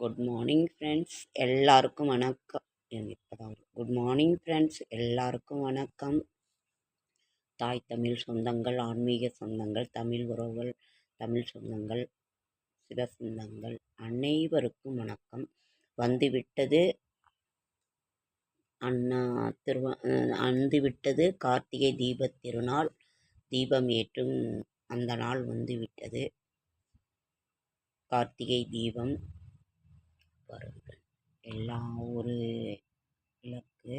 Good morning friends, எல்லாருக்கும் வணக்கம். இப்போதான் குட் மார்னிங் ஃப்ரெண்ட்ஸ், எல்லாருக்கும் வணக்கம். தாய் தமிழ் சொந்தங்கள், ஆன்மீக சொந்தங்கள், தமிழ் உறவுகள், தமிழ் சொந்தங்கள், சிவ சொந்தங்கள் அனைவருக்கும் வணக்கம். வந்துவிட்டது வந்துவிட்டது கார்த்திகை தீபத் திருநாள். தீபம் ஏற்றும் அந்த நாள் வந்துவிட்டது. கார்த்திகை தீபம் பாருங்கள், எல்லா ஒரு விளக்கு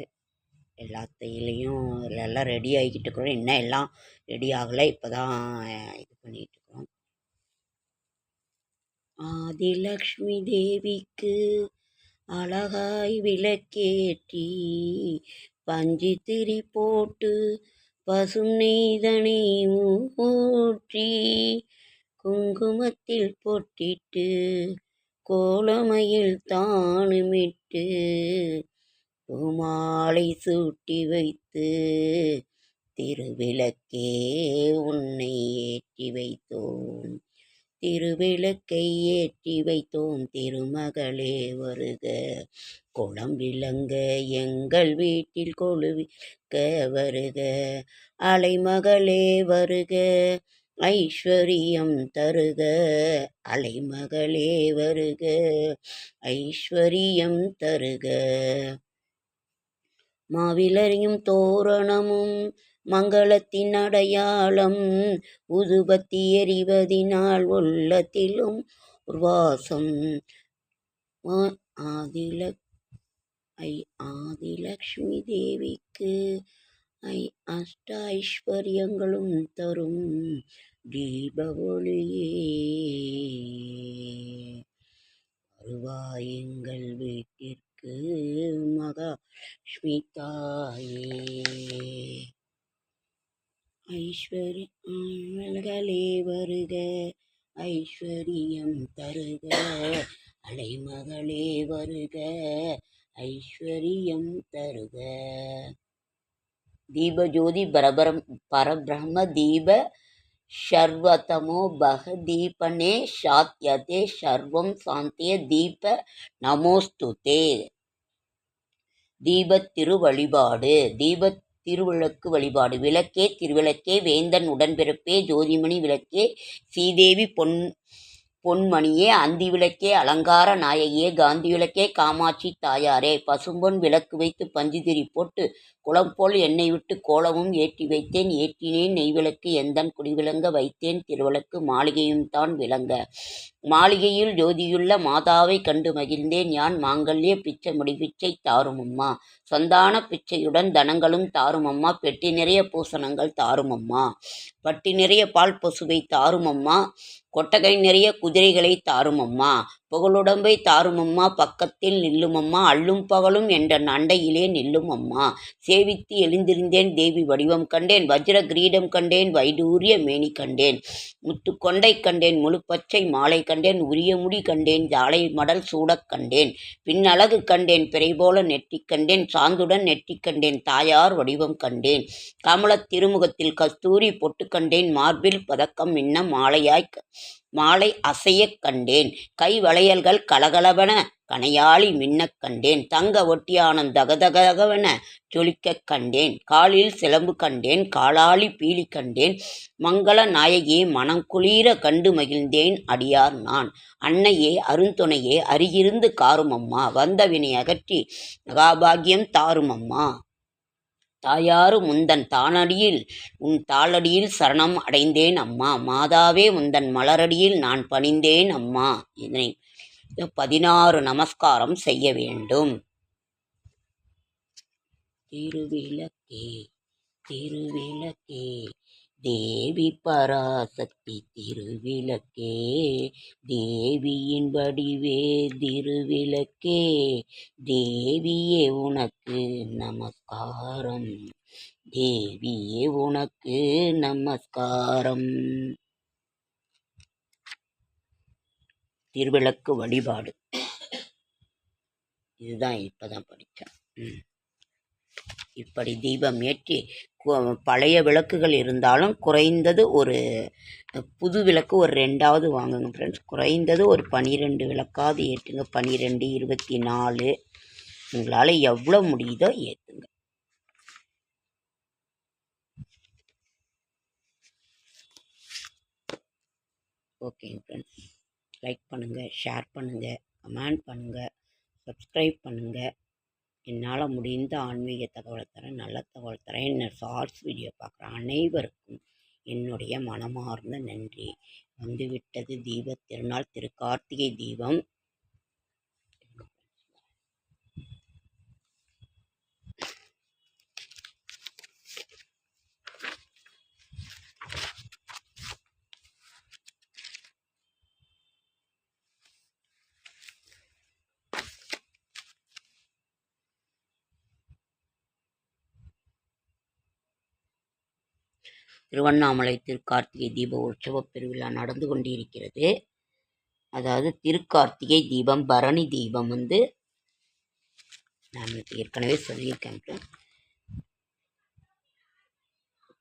எல்லாத்தையிலையும் எல்லாம் ரெடி ஆகிக்கிட்டு இருக்கிறோம். இன்னும் எல்லாம் ரெடி ஆகலை, இப்போ தான் இது பண்ணிகிட்டு இருக்கிறோம். ஆதிலக்ஷ்மி தேவிக்கு அழகாய் விளக்கேற்றி பஞ்சு திரி போட்டு பசும் நெய்தனை ஊற்றி குங்குமத்தில் பொட்டிட்டு கோலமையில் தானுமிட்டு பூமாலை சூட்டி வைத்து திருவிளக்கே உன்னை ஏற்றி வைத்தோம், திருவிளக்கை ஏற்றி வைத்தோம், திருமகளே வருக, குளம் விளங்க எங்கள் வீட்டில் கொழுவிக்க வருக, அலைமகளே வருக, ஐஸ்வரியம் தருக, அலைமகளே வருக, ஐஸ்வரியம் தருக. மாவிலறியும் தோரணமும் மங்களத்தின் அடையாளம், உதுபத்தி எறிவதினால் உள்ளத்திலும் உர்வாசம். ஆதிலக்ஷ்மி தேவிக்கு அஷ்ட ஐஸ்வர்யங்களும் தரும் தீப ஒளியே, வருவாய் எங்கள் வீட்டிற்கு மகாலட்சுமி தாயே, ஐஸ்வர்யங்களே வருக, ஐஸ்வர்யம் தருக, அலைமகளே வருக, ஐஸ்வர்யம் தருக. தீபஜோதி பரபிரம்ம தீப ஷர்வதமோ பக தீபனே சாத்யதே சர்வம் சாந்திய தீப நமோஸ்துதே. தீபத் திரு வழிபாடு. தீபத் திருவிளக்கு வழிபாடு. விளக்கே திருவிளக்கே, வேந்தன் உடன்பிறப்பே, ஜோதிமணி விளக்கே, சீதேவி பொன்மணியே, அந்தி விளக்கே, அலங்கார நாயகியே, காந்தி விளக்கே, காமாட்சி தாயாரே, பசும்பொன் விளக்கு வைத்து பஞ்சு திரி போட்டு குளம் போல் எண்ணெய் விட்டு கோலமும் ஏற்றி வைத்தேன், ஏற்றினேன் நெய்விளக்கு எந்தன் குடிவிளங்க வைத்தேன் திருவிளக்கு மாளிகையும் தான் விளங்க. மாளிகையில் ஜோதியுள்ள மாதாவை கண்டு மகிழ்ந்தேன் யான், மாங்கல்ய பிச்சை முடிபிச்சை தாருமம்மா, சந்தான பிச்சையுடன் தனங்களும் தாருமம்மா, பெட்டி நிறைய பூசணங்கள் தாருமம்மா, பட்டி நிறைய பால் பசுவை தாருமம்மா, கொட்டகை நிறைய குதிரைகளை தாருமம்மா, புகழுடம்பை தாருமம்மா, பக்கத்தில் நில்லுமம்மா, அள்ளும் பகலும் என்ற அண்டையிலே நில்லும் அம்மா. சேவித்து எழுந்திருந்தேன் தேவி வடிவம் கண்டேன், வஜ்ர கிரீடம் கண்டேன், வைடூரிய மேனி கண்டேன், முத்துக்கொண்டை கண்டேன், முழு பச்சை மாலை கண்டேன், உரிய முடி கண்டேன், ஜாலை மடல் சூடக் கண்டேன், பின்னழகு கண்டேன், பிறை போல நெற்றி கண்டேன், சாந்துடன் நெற்றி கண்டேன், தாயார் வடிவம் கண்டேன், கமலத் திருமுகத்தில் கஸ்தூரி பொட்டு கண்டேன், மார்பில் பதக்கம் இன்ன மாலை அசையக் கண்டேன், கை வளையல்கள் கலகலவென கனையாளி மின்னக் கண்டேன், தங்க ஒட்டியானம் தகதகவென ஜொலிக்கக் கண்டேன், காலில் சிலம்பு கண்டேன், காலாளி பீலி கண்டேன், மங்கள நாயகியே மனம் குளிர கண்டு மகிழ்ந்தேன் அடியார் நான். அன்னையே அருந்துணையே அருகிருந்து காருமம்மா, வந்த வினை அகற்றி மகாபாகியம் தாருமம்மா, தாயாரு முந்தன் தானடியில் உன் தாளடியில் சரணம் அடைந்தேன் அம்மா, மாதாவே முந்தன் மலரடியில் நான் பணிந்தேன் அம்மா. இதனை 16 நமஸ்காரம் செய்ய வேண்டும். திருவிளக்கே திருவிளக்கே தேவி பராசக்தி திருவிளக்கே, தேவியின் வடிவே திருவிளக்கே, தேவியே உனக்கு நமஸ்காரம், தேவியே உனக்கு நமஸ்காரம். திருவிளக்கு வழிபாடு இதுதான் இப்பதான் படித்தேன். இப்படி தீபம் ஏற்றி பழைய விளக்குகள் இருந்தாலும் குறைந்தது ஒரு புது விளக்கு ஒரு 2ஆவது வாங்குங்க ஃப்ரெண்ட்ஸ். குறைந்தது ஒரு 12 விளக்காவது ஏற்றுங்க. 12, 24 உங்களால் எவ்வளோ முடியுதோ ஏற்றுங்க. ஓகேங்க ஃப்ரெண்ட்ஸ், லைக் பண்ணுங்கள், ஷேர் பண்ணுங்கள், கமெண்ட் பண்ணுங்கள், சப்ஸ்கிரைப் பண்ணுங்கள். என்னால் முடிந்த ஆன்மீக தகவலை தரேன், நல்ல தகவல் தரேன். என்ன ஷார்ட்ஸ் வீடியோ பார்க்குற அனைவருக்கும் என்னுடைய மனமார்ந்த நன்றி. வந்துவிட்டது தீபத் திருநாள், திருக்கார்த்திகை தீபம். திருவண்ணாமலை திருக்கார்த்திகை தீப உற்சவ பெருவிழா நடந்து கொண்டிருக்கிறது. அதாவது திருக்கார்த்திகை தீபம், பரணி தீபம் நான் ஏற்கனவே சொல்லியிருக்கேன்.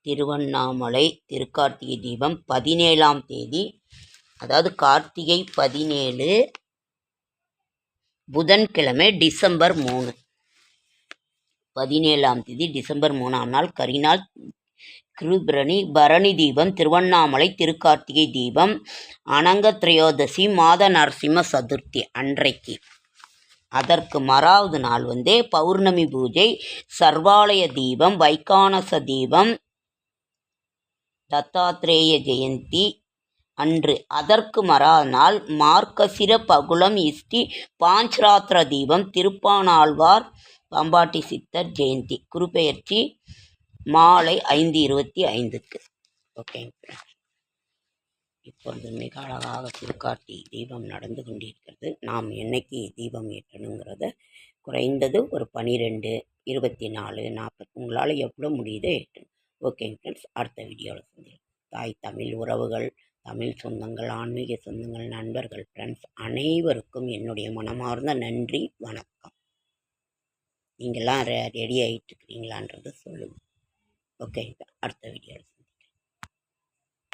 திருவண்ணாமலை திருக்கார்த்திகை தீபம் 17ஆம் தேதி, அதாவது கார்த்திகை 17 புதன்கிழமை டிசம்பர் 3. 17ஆம் தேதி டிசம்பர் 3ஆம் நாள் கரிநாள் கிருபரணி பரணி தீபம். திருவண்ணாமலை திருக்கார்த்திகை தீபம் அனங்க திரையோதசி மாத நரசிம்ம சதுர்த்தி அன்றைக்கு. அதற்கு மறாவது நாள் பௌர்ணமி பூஜை, சர்வாலய தீபம், வைகானச தீபம், தத்தாத்ரேய ஜெயந்தி அன்று. அதற்கு மறாவது நாள் மார்கசிர பகுளம் இஷ்டி பாஞ்சராத்திர தீபம், திருப்பானாழ்வார் பாம்பாட்டி சித்தர் ஜெயந்தி, குருபெயர்ச்சி மாலை 5:25. ஓகேங்க. இப்பொழுது மிக அழகாக திருக்கார்த்திகை தீபம் நடந்து கொண்டிருக்கிறது. நாம் என்னைக்கு தீபம் ஏற்றணுங்கிறத குறைந்தது ஒரு 12, 24, 40 உங்களால் எவ்வளோ முடியுதோ ஏற்றணும். ஓகேங்க ஃப்ரெண்ட்ஸ், அடுத்த வீடியோவில் சந்திக்கலாம். தாய் தமிழ் உறவுகள், தமிழ் சொந்தங்கள், ஆன்மீக சொந்தங்கள், நண்பர்கள், ஃப்ரெண்ட்ஸ் அனைவருக்கும் என்னுடைய மனமார்ந்த நன்றி, வணக்கம். நீங்கள்லாம் ரெடி ஆகிட்டு இருக்கிறீங்களான்றதை சொல்லுங்கள். ஓகே, அடுத்த வீடியோவில்